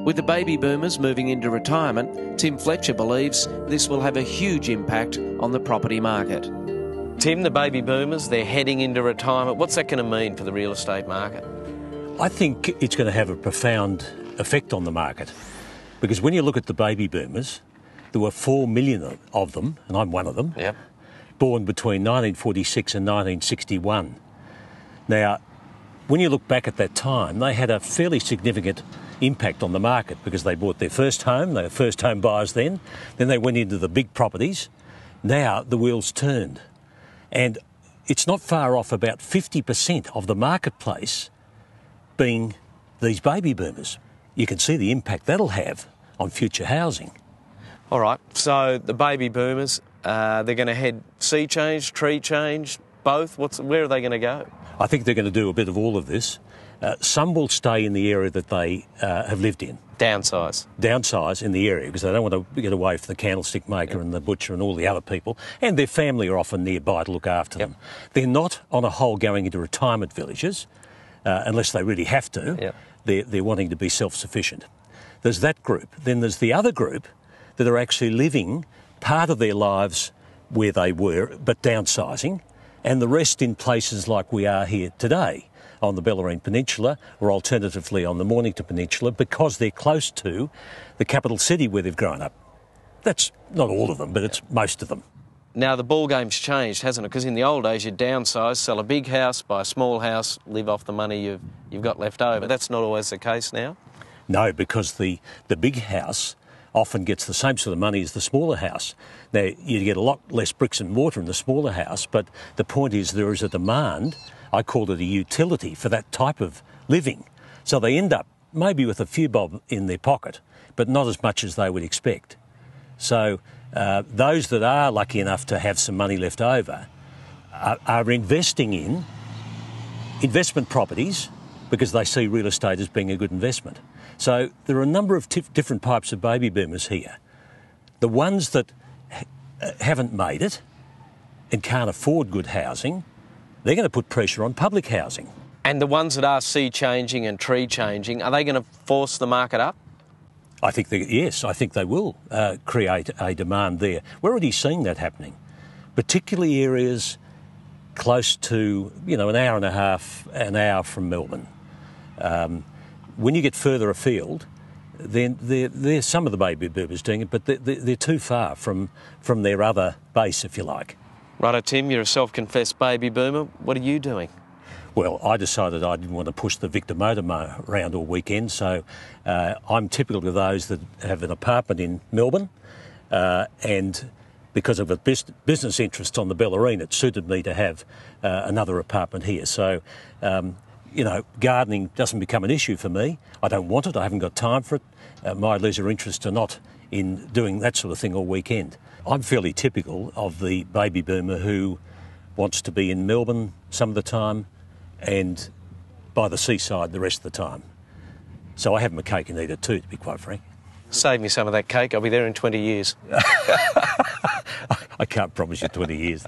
With the baby boomers moving into retirement, Tim Fletcher believes this will have a huge impact on the property market. Tim, the baby boomers, they're heading into retirement. What's that going to mean for the real estate market? I think it's going to have a profound effect on the market, because when you look at the baby boomers, there were 4 million of them, and I'm one of them, Yep. born between 1946 and 1961. Now, when you look back at that time, they had a fairly significant impact on the market because they bought their first home, they were first home buyers then they went into the big properties. Now the wheels turned, and it's not far off about 50% of the marketplace being these baby boomers. You can see the impact that'll have on future housing. All right, so the baby boomers, they're going to head sea change, tree change, both? Where are they going to go? I think they're going to do a bit of all of this. Some will stay in the area that they have lived in. Downsize in the area because they don't want to get away from the candlestick maker and the butcher and all the other people, and their family are often nearby to look after them. They're not on a whole going into retirement villages unless they really have to. They're wanting to be self-sufficient. There's that group. Then there's the other group that are actually living part of their lives where they were but downsizing, and the rest in places like we are here today on the Bellarine Peninsula, or alternatively on the Mornington Peninsula, because they're close to the capital city where they've grown up. That's not all of them, but it's most of them. Now, the ball game's changed, hasn't it? Because in the old days, you'd downsize, sell a big house, buy a small house, live off the money you've got left over. That's not always the case now? No, because the big house often gets the same sort of money as the smaller house. Now, you get a lot less bricks and mortar in the smaller house, but the point is there is a demand, I call it a utility, for that type of living. So they end up maybe with a few bob in their pocket, but not as much as they would expect. So those that are lucky enough to have some money left over are investing in investment properties because they see real estate as being a good investment. So there are a number of different types of baby boomers here. The ones that haven't made it and can't afford good housing, they're going to put pressure on public housing. And the ones that are sea changing and tree changing, are they going to force the market up? I think yes, I think they will create a demand there. We're already seeing that happening, particularly areas close to, an hour and a half, an hour from Melbourne. When you get further afield, then there's some of the baby boomers doing it, but they're too far from their other base, if you like. Righto, Tim, you're a self-confessed baby boomer. What are you doing? Well, I decided I didn't want to push the Victor motor around all weekend, so I'm typical of those that have an apartment in Melbourne, and because of a business interest on the Bellarine, it suited me to have another apartment here. So, gardening doesn't become an issue for me. I don't want it. I haven't got time for it. My leisure interests are not in doing that sort of thing all weekend. I'm fairly typical of the baby boomer who wants to be in Melbourne some of the time and by the seaside the rest of the time. So I have my cake and eat it too, to be quite frank. Save me some of that cake. I'll be there in 20 years. I can't promise you 20 years.